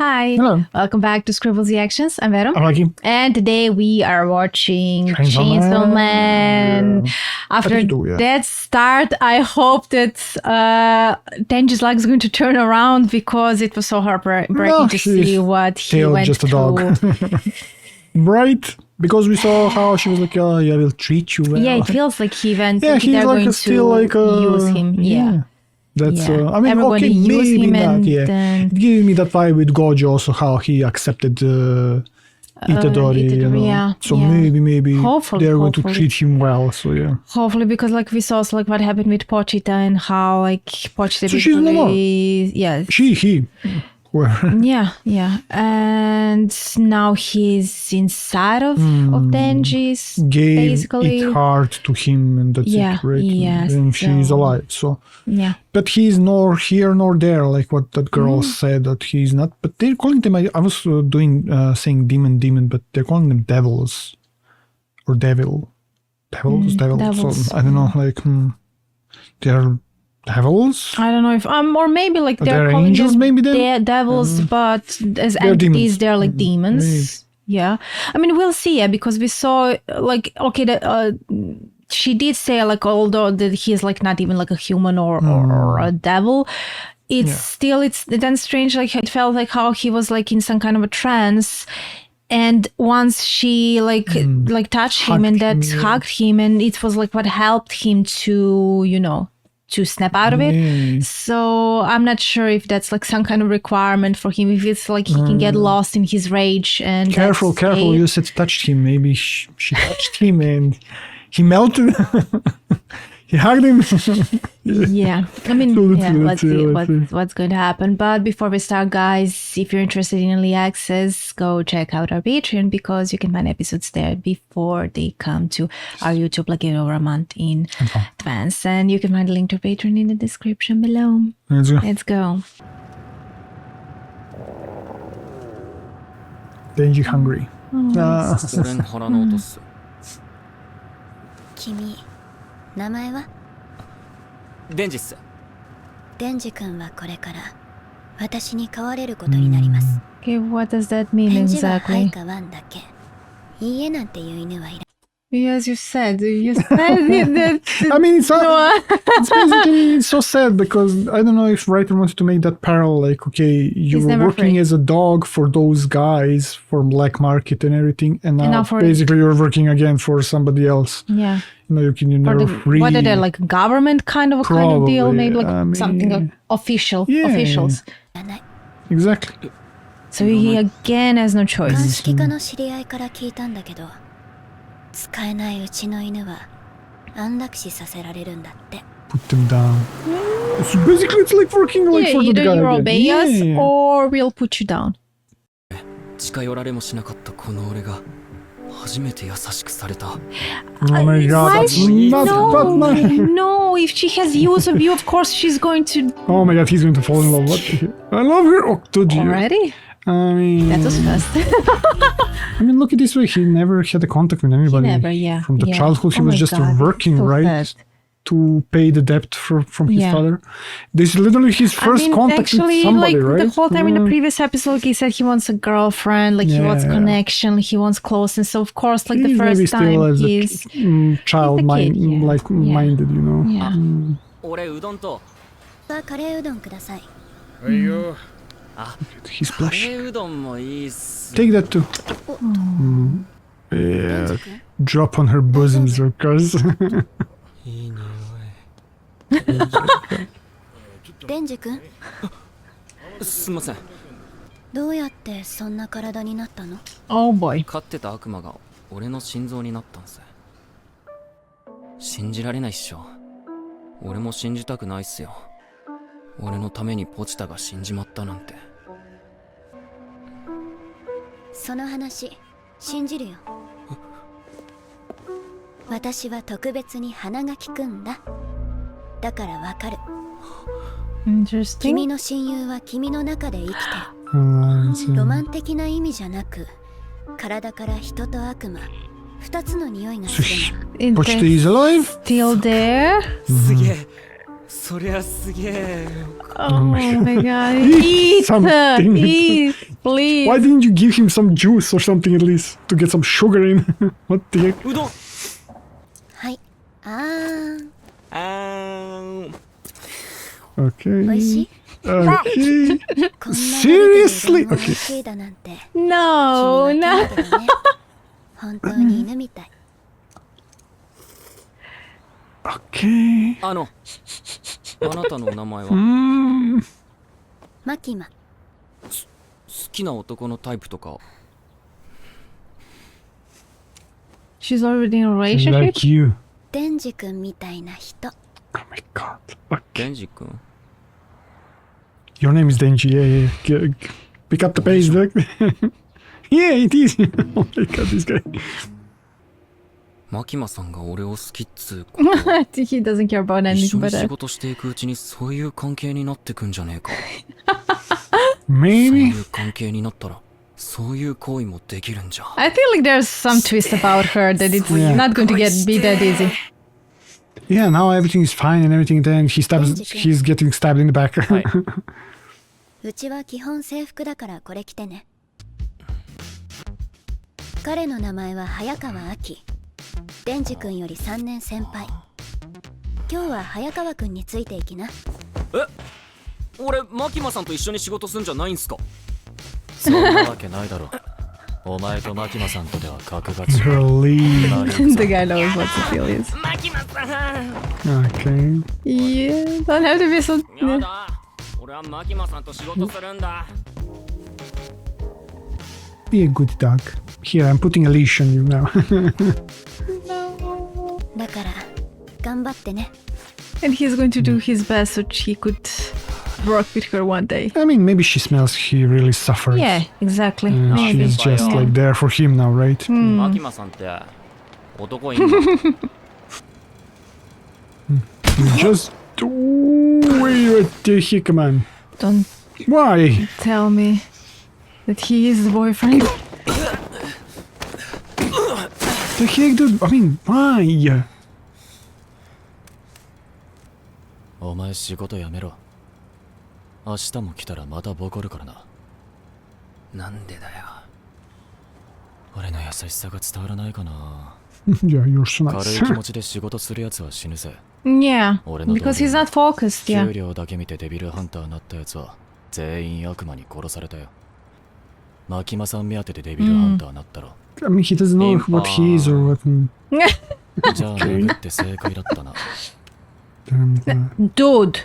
Hi. Hello. Welcome back to Scribbles Reactions. I'm Vero. I'm Aki. And today we are watching Chainsaw Chainsaw Man. Yeah. After Yeah. that start, I hope that Denji's luck is going to turn around because it was so heartbreaking to see what he went just a through. dog. Right? Because we saw how she was like, oh, yeah, we'll treat you well. Yeah, it feels like he went. Yeah, he's they're like going still to like use him. Yeah. That's, Yeah. I mean, Everybody okay, use maybe him not, and yeah. then- It gave me that vibe with Gojo also, how he accepted Itadori, you know. yeah, So yeah. maybe Hopefully, they're going to treat him well, so yeah. Hopefully, because like we saw like what happened with Pochita and how like Pochita So she's no more. yeah. He. Yeah. And now he's inside of Denji's, Gave basically. it hard to him and that's Yeah, it, right? yes, And she's so- alive, so. Yeah. But he's nor here nor there, like what that girl said that he's not. But they're calling them. I was saying demon, but they're calling them devils or devil. Devils. devils. So I don't know, like they're devils. I don't know if or maybe like they're They're calling angels, them maybe then? devils, but as They're entities, demons. they're like demons. Yeah, I mean we'll see. Yeah, because we saw like okay, she did say like although that he's like not even like a human or a devil, it's still it's then strange. Like it felt like how he was like in some kind of a trance. And once she like touched him and that hugged him, and it was like what helped him to to snap out of it. So I'm not sure if that's like some kind of requirement for him. If it's like he can get lost in his rage and Careful! You said touched him. Maybe she touched him and he melted. He hugged him. Yeah, I mean, let's see let's see. what's going to happen. But before we start, guys, if you're interested in early access, go check out our Patreon because you can find episodes there before they come to our YouTube like over a month in advance. And you can find a link to Patreon in the description below. Let's go. Denji hungry. 君名前はデンジっす。デンジ君はこれから私に飼われることになります。 Okay, what does that mean 返事ははい exactly? かワンだけ。いいえなんていう犬はいら As you said it. That, I mean, it's basically so sad because I don't know if writer wanted to make that parallel. Like, okay, you He's were never working free. as a dog for those guys for black market and everything, and now for- basically you're working again for somebody else. yeah. You know, you're Or never the, free. what are they like government kind of deal? Probably, Maybe like I mean, something like official yeah. officials. ない。 Exactly. So he again has no 鑑 choice. 識課の知り合いから聞いたんだけど、使えないうちの犬は安楽死させられるんだって。 Put them down. So basically, it's like working like Yeah, for the either guy. you again. obey us Yeah. or we'll put you down. 近寄られもしなかったこの俺が初めて優しくされた。 Oh my god, Why that's she- not that nice. No, if she has use of you, of course she's going to Oh my god, he's going to fall in love. What the hell? I love her. Oh, Toji. already. I mean, That was fast. I mean, look at this way. He never had a contact with anybody. Never, yeah. From the yeah. childhood, he Oh was my just God, working, so right? sad. To pay the debt from his Yeah. father. This is literally his first I mean, contact actually, with somebody, like right? the whole time in the previous episode, he said he wants a girlfriend, like he wants Yeah. connection, he wants closeness. So of course, like the He's maybe first still time as he's a child he's a kid, yeah. minded, you know. yeah. 俺うどんとカレーうどんください。 He's カレ blush. ーうどんもいいっす。 Take that too. Yeah. Drop on her bosom, Zerkaz. いい匂い。デンジ君、すんません。どうやってそんな体になったの？ Oh boy. 飼ってた悪魔が俺の心臓になったんす。信じられないっしょ。俺も信じたくないっすよ。俺のためにポチタが死んじまったなんて。その話信じるよ。私は特別に鼻が利くんだ。だからわかる。君 Interesting. の親友は君の中で生きて So- ロマン的な意味じゃなく、体から人と悪魔二つの匂いが So す she, るの。 Pochita is alive? Still there? すげえ。そりゃすげえ。 Oh my god. Eat! something. Eat! Please! Why didn't you give him some juice or something at least to get some sugar in? What the heck? うどん。はい。ああーん。 Okay. ー、美味しい？ Okay. こんな Seriously? 美味しいだなんて。 No, 気に no. なってるけどね。本当に犬みたい。 Okay. あなたのお名前は？ マキマ。好きな男のタイプとか。 She's already in a She's relationship? like you. デンジ君みたいな人。 Oh my god. Okay. デンジ君。 Your name is Denji. Yeah, yeah. Pick up the pace. Look. Yeah, it is. Oh my god, this guy. マキマさんが俺を好きっつうことは He doesn't care about 一緒 anything に but 仕 that. 事していくうちにそういう関係になってくんじゃねえか。 Maybe. そういう関係になったらそういう行為もできるんじゃ。 I feel like there's some twist about her that it's Yeah. not going to be that easy. Yeah, now everything is fine and everything. Then he's getting stabbed in the back. うちは基本制服だからこれ着てね。彼の名前は早川亜希。デンジ君より3年先輩。今日は早川君についていきな。俺マキマさんと一緒に仕事すんじゃないんすか。そんなわけないだろ。お前とマキマさんとでは格が違う。 Really? The guy knows what the deal is. マキマさん。 Okay. Yeah, don't have to be so. やだ。俺はマキマさんと仕事するんだ。 Be a good dog. Here, I'm putting a leash on you now. だから頑張ってね。 And he's going to do his best so he could work with her one day. I mean, maybe she smells he really suffers. Yeah, exactly. And Maybe. she's just Yeah. like there for him now, right? マキマさんって男いんの？ Just wait, what the heck, man? Don't Why? tell me that he is the boyfriend. The heck, dude? I mean, why? お前仕事辞めろ。明日も来たらまたボコるからな。なんでだよ。俺の優しさが伝わらないかな。 Yeah, you're so 軽 nice. い気持ちで仕事するやつは死ぬぜ。 Yeah, Or not because he's all. not focused. 給 Yeah. 料だけ見てデビルハンターになったやつは全員悪魔に殺されたよ。マキマさん目当てでデビルハンターになったろ。 I mean, he doesn't know what he is or what. じゃあ殴って正解だったな。 Dude.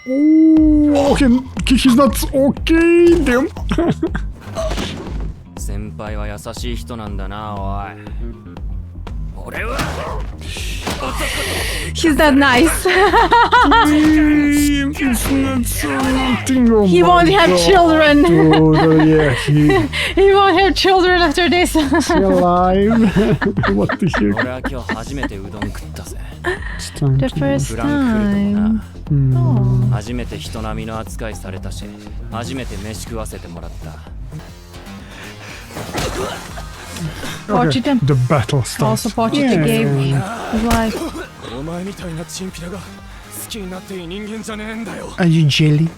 Oh, okay, he's not okay. Damn. 先輩は優しい人なんだな、おい。俺は He's that nice. It's not so nothing. Oh He my won't have God. children. Dude, yeah, He won't have children after this. he's alive. What the heck? 俺は今日初めてうどん食ったぜ。 It's time The to- first フランクフルトも time. な。初めて人並みの扱いされたし、初めて飯食わせてもらった。 Pochita Okay, the battle starts. also Pochita gave his life. お前みたいなチンピラが好きになっていい人間じゃねえんだよ。 Are you jelly?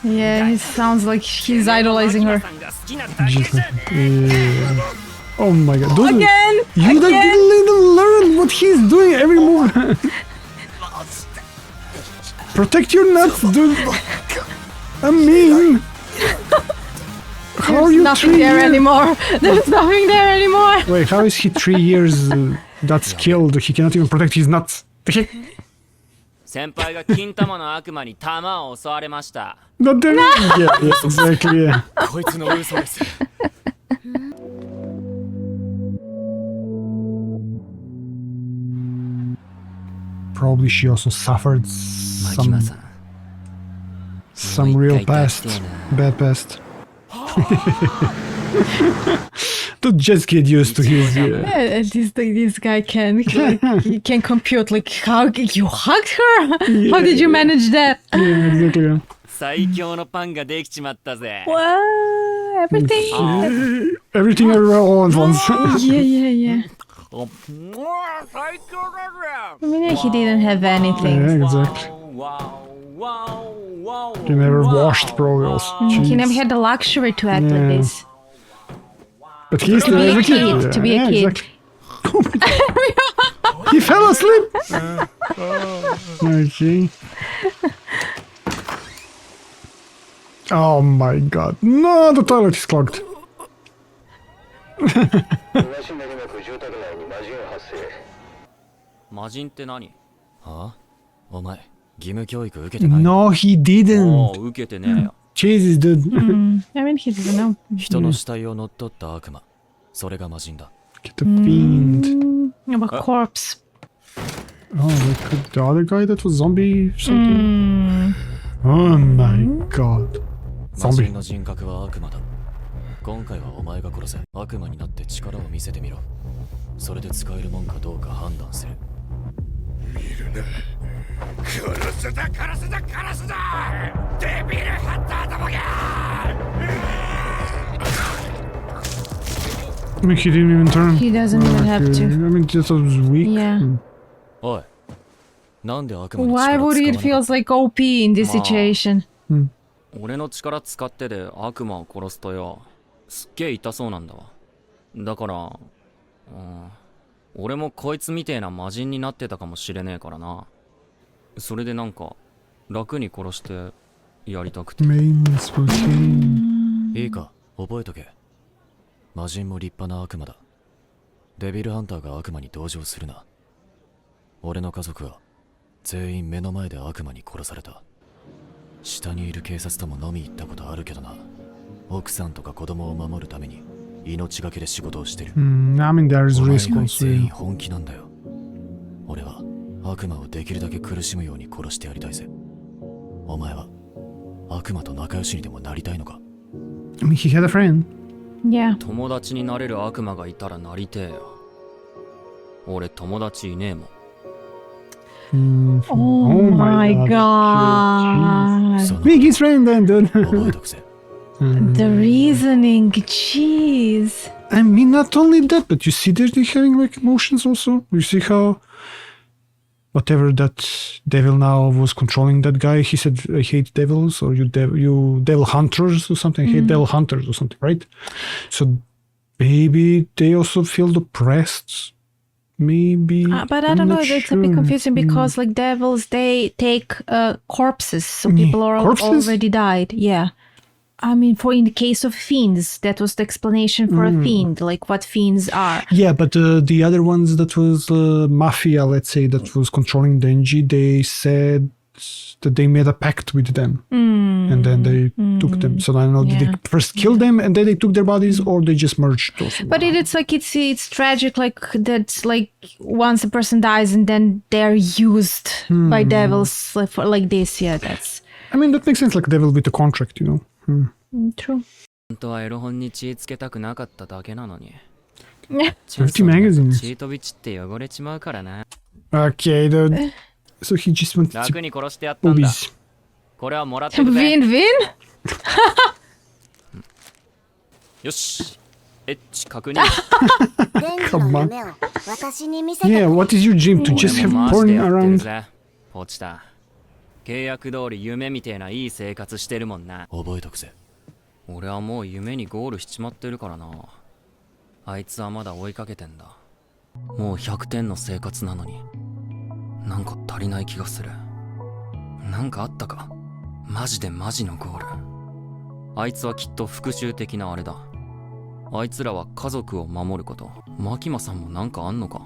Yeah, he sounds like he's idolizing her. マキマさんが好きなだけ Just じゃ like, yeah. Oh my god. Dude, Again! you didn't let him learn what he's doing every move. Protect your nuts, dude. I mean, how are There's you nothing 3 there years? anymore. There's nothing there anymore. Wait, how is he 3 years that skilled? He cannot even protect his nuts. The heck? 先輩が金玉の悪魔に玉を襲われました。 Not there. Yeah, yeah, exactly. Yeah. こいつの嘘です。 Probably she also suffered マキマさ some ん。 real もう一回 past, 出してえな bad past. To just get used to his. Yeah, this guy can he can compute like how you hugged her. How did you manage that? Yeah, exactly. Yeah. 最強のパンができちまったぜ。 What? Everything. Everything everywhere all at once. Yeah, yeah, yeah. I mean, he didn't have anything. Yeah, exactly. He never washed probably also. He never Jeez. had the luxury to act like Yeah. this. But he's To be a the kid, to be a kid. Exactly. He fell asleep. Okay. Oh my god. No, the toilet is clogged. 魔人って何？はあお前義務教育受けてない No, he お didn't. う受けてねえよ。 Jesus, dude. I mean, he didn't know. 人の死体を乗っ取った悪魔それが魔人だ Get the fiend. Of a corpse. Oh, like the other guy that was zombie or something? Oh my god. 魔 Zombie. 人の人格は悪魔だ今回はお前が殺せ悪魔になって力を見せてみろそれで使えるもんかどうか判断する I mean, he didn't even turn. He doesn't even have Okay. to. I mean, just was weak. Yeah. おいなんで悪魔に Why 力を would 使わ it なかっ feels like OP in this situation? 俺の力使ってで悪魔を殺すとよ、すっげえ痛そうなんだわ。だから、俺もこいつみてえな魔人になってたかもしれねえからな。それでなんか、楽に殺してやりたくて。 Maintenance routine. たいいか覚えとけ魔人も立派な悪魔だデビルハンターが悪魔に同情するな俺の家族は全員目の前で悪魔に殺された下にいる警察とも飲み行ったことあるけどな奥さんとか子供を守るために命がけで仕事をしてる I mean, there is お前 risk 以外 also. 全員本気なんだよ俺は悪魔をできるだけ苦しむように殺してやりたいぜお前は悪魔と仲良しにでもなりたいのか I mean, he had a friend. Yeah. 友達になれる悪魔がいたらなりてえよ。俺友達いねえもん。Oh my god. So Make his friend then, dude. 覚えとくぜ The reasoning, jeez. I mean, not only that, but you see they're having like emotions also. You see how whatever that devil now was controlling that guy, he said, I hate devils, or you devil hunters or something. I hate devil hunters or something, right? So maybe they also feel depressed. Maybe. But I I'm don't know, not it's a bit sure. confusing because like devils, they take corpses, so people are Corpses? already died. Yeah. I mean, in the case of fiends, that was the explanation for a fiend, like what fiends are. Yeah, but the other ones that was mafia, let's say, that was controlling Denji, they said that they made a pact with them. And then they took them. So I don't know, did Yeah. they first kill them and then they took their bodies, or they just merged those? But it's like it's tragic, like that's like once a person dies and then they're used by devils like, for like this. Yeah, that's I mean, that makes sense, like devil with a contract, you know. true. 本当はエロ本に血つけたくなかっただけなのに。 Dirty magazines. チートビチって汚れちまうからな。 Okay, dude. So he just wanted 楽 to に殺してやったんだ。 boobies. これはもらってくぜ。 Vin? よし。エッチ確認。デンジの夢を私に見せて Yeah, what is your dream? To 俺 just も have 回して porn やってる around? ぜ。ポチタ。契約通り夢みてえないい生活してるもんな。覚えとくぜ俺はもう夢にゴールしちまってるからな。あいつはまだ追いかけてんだ。もう100点の生活なのに。なんか足りない気がする。なんかあったか。マジでマジのゴール。あいつはきっと復讐的なあれだ。あいつらは家族を守ること。マキマさんもなんかあんのか。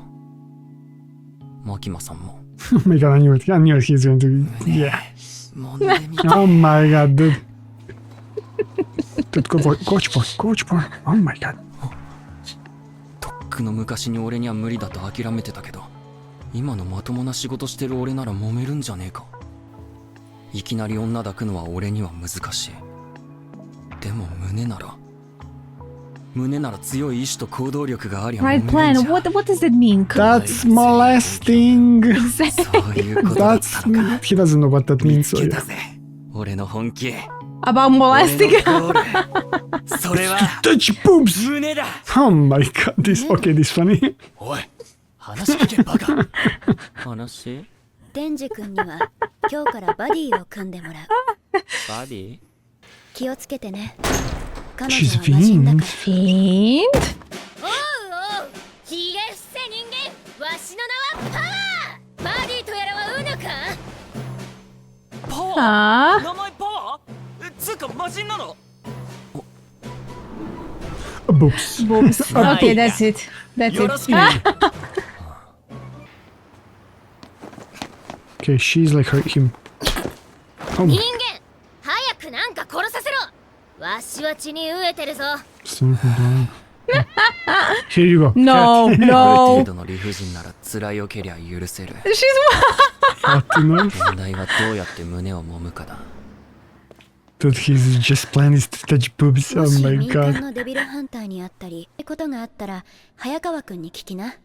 マキマさんも。 Oh my god, I knew he's going to. Yeah. もうねみ Oh my god, dude. Dude, coach porn. Oh my god. とっくの昔に俺には無理だと諦めてたけど、今のまともな仕事してる俺なら揉めるんじゃねえか。いきなり女抱くのは俺には難しい。でも胸なら強い意志と行動力がありゃ揉め Right るん plan. じゃ。 What does that mean? That's molesting. そういうことだったのか。 He doesn't know what that 見 means. つ So け yeah. たぜ。俺の本気。 About 俺 molesting? のゴール。それは Touch boobs. 胸だ。 Oh my god, this funny. おい話聞けバカ。話デンジ君には今日からバディを組んでもらう。バディ気をつけてね。彼 She's 女は魔人だか fiend. ら。 Fiend? おうおう、ひげ伏せ人間、わしの名はパワー。バディとやらはうぬか。パワー？ Ah, 名前パワー？つうか魔人なの？ Boobs. boobs. Okay, that's it. That's よろ it. しくね。 Okay, she's like him. Oh, 人間、早くなんか殺させろ。わしは血に飢えてるぞ。 so hold on. Here you go. No, ある no. 程度の理不尽なら辛いよけりゃ許せる。 She's What, you know? 問題はどうやって胸を揉むかだ。 Dude, his just plan is to touch boobs. も Oh し my 民間 god. のデビルハンターに会ったりってことがあったら早川君に聞きな。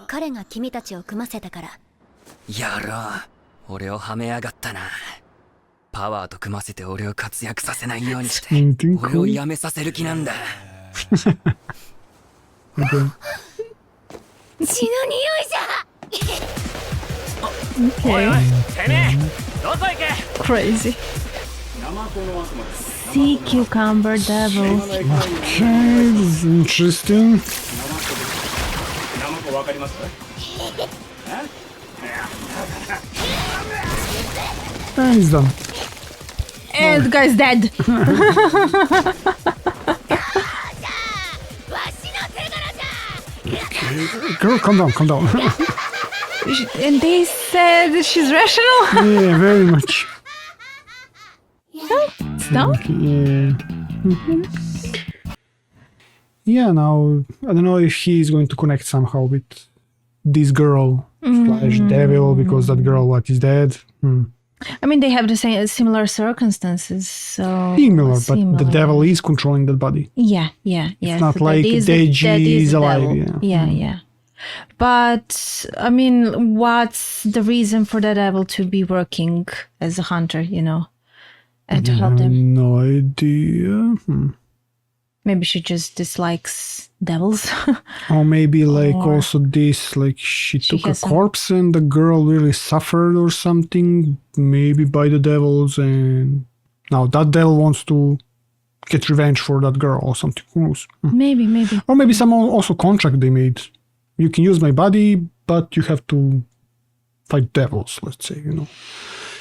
彼が君たちを組ませたから。やろう。俺をはめやがったな。パワーと組ませて俺を活躍させないようにして Anything 俺を cool? 辞めさせる気なんだ。 Okay. 血の匂いじゃ。 okay. てめえどこ行け？ Crazy. Sea cucumber devil. Okay, this is interesting. And he's done. And the guy's dead. わしの手柄じゃ。 Girl, calm down, calm down. And they said she's rational. Yeah, very much. It's done. Yeah. Yeah, now, I don't know if he's going to connect somehow with this girl slash devil, because that girl, what, is dead? I mean, they have the same similar circumstances, so Similar, but the similar. devil is controlling that body. Yeah. not so like that is Denji that is the alive, devil. yeah. Yeah. But I mean, what's the reason for the devil to be working as a hunter? And to help them? No idea. Maybe she just dislikes devils. Or maybe like Or- also this, like she took a has some- corpse and the girl really suffered or something, maybe by the devils, and now that devil wants to get revenge for that girl or something. Who knows? Maybe. Or maybe some also contract they made. You can use my body, but you have to fight devils, let's say,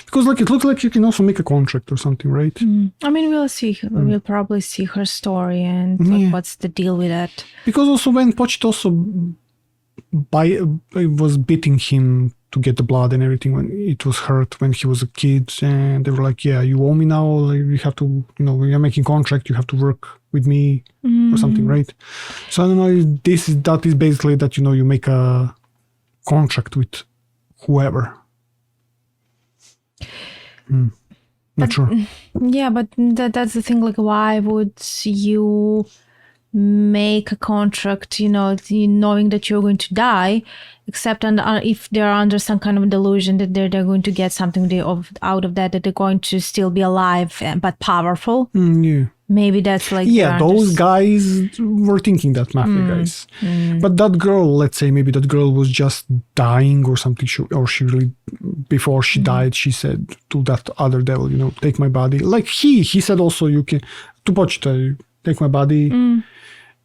Because like it looks like you can also make a contract or something, right? I mean, we'll see. We'll probably see her story and like, Yeah. what's the deal with that. Because also when Pochit also was beating him to get the blood and everything when it was hurt when he was a kid, and they were like, yeah, you owe me now, like, you have to, when you're making contract, you have to work with me or something, right? So I don't know, that is basically that, you make a contract with whoever. Not sure. Yeah, but that's the thing. Like, why would you make a contract, knowing that you're going to die, except if they're under some kind of delusion that they're going to get something out of that they're going to still be alive but powerful. Yeah. Maybe that's like Yeah, they're those just- guys were thinking that, mafia guys. But that girl, let's say maybe that girl was just dying or something, she really, before she died, she said to that other devil, take my body. Like he said also, you can, to Pochita, take my body, and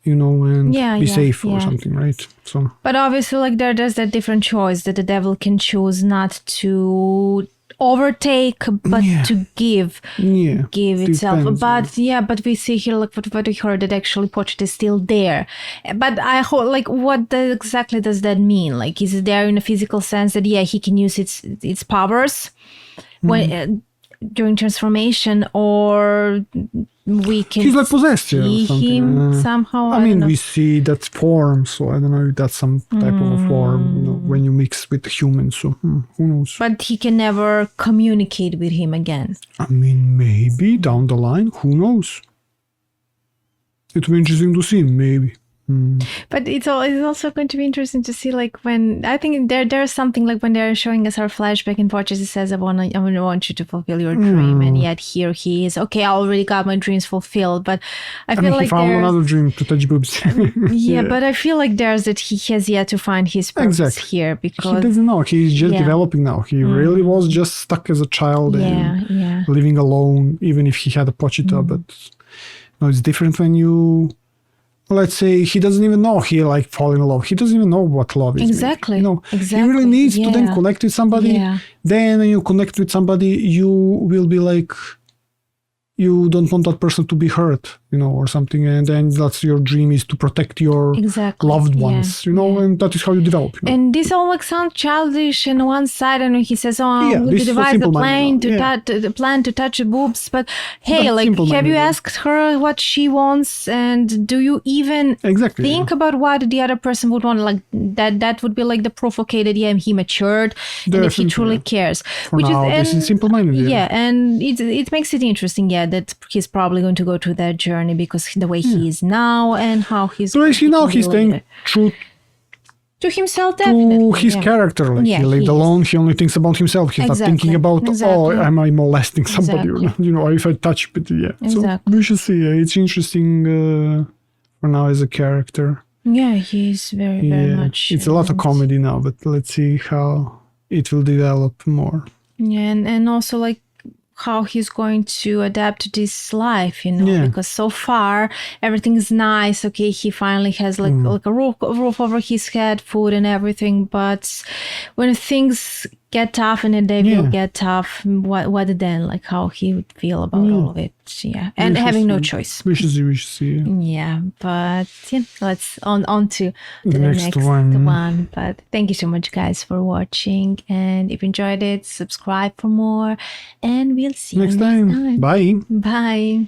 be safe or something, right? So. But obviously, like there's that different choice that the devil can choose not to overtake, but Yeah. to give itself. Depends, But we see here, like what we heard, that actually Pochit is still there. But I hope, like, exactly does that mean? Like, is it there in a physical sense that he can use its powers when during transformation, or we can He's like possessed, yeah, or see something. him somehow? I don't mean, know. we see that form, so I don't know if that's some type of a form, when you mix with humans, so who knows? But he can never communicate with him again. I mean, maybe down the line, who knows? It will be interesting to see, maybe. But it's also going to be interesting to see, like, when I think there's something like when they're showing us our flashback in Fortress, it says I want you to fulfill your dream, and yet here he is. Okay, I already got my dreams fulfilled, but I feel like he found another dream to touch boobs. yeah, but I feel like there's that he has yet to find his purpose here, because he doesn't know. He's just developing now. He really was just stuck as a child and living alone, even if he had a Pochita. But it's different when you. Let's say he doesn't even know he like fall in love. He doesn't even know what love is. Exactly. He really needs to then connect with somebody. Then when you connect with somebody, you will be like, you don't want that person to be hurt, or something. And then that's your dream, is to protect your loved ones, and that is how you develop. And this all sounds childish on one side, and when he says, I'm going to devise a plan to touch the boobs. But hey, have you asked her what she wants? And do you even think about what the other person would want? Like that would be like the proof, okay, that he matured, and if he truly cares. This is simple-minded. And it makes it interesting, that he's probably going to go through that journey, because the way he is now and how he's staying true to himself, definitely. To his character. Like he lived alone, he only thinks about himself. He's not thinking about, am I molesting somebody? Or if I touch it. So we should see. It's interesting for now as a character. Yeah, he's very, very much. It's a lot of comedy now, but let's see how it will develop more. Yeah, and also like how he's going to adapt to this life, because so far everything is nice. Okay, he finally has like a roof over his head, food and everything, but when things get tough and they will get tough, what then? Like how he would feel about all of it. And having no choice. We should see. But let's on to the next one. But thank you so much, guys, for watching, and if you enjoyed it, subscribe for more, and we'll see you next time. Bye. Bye.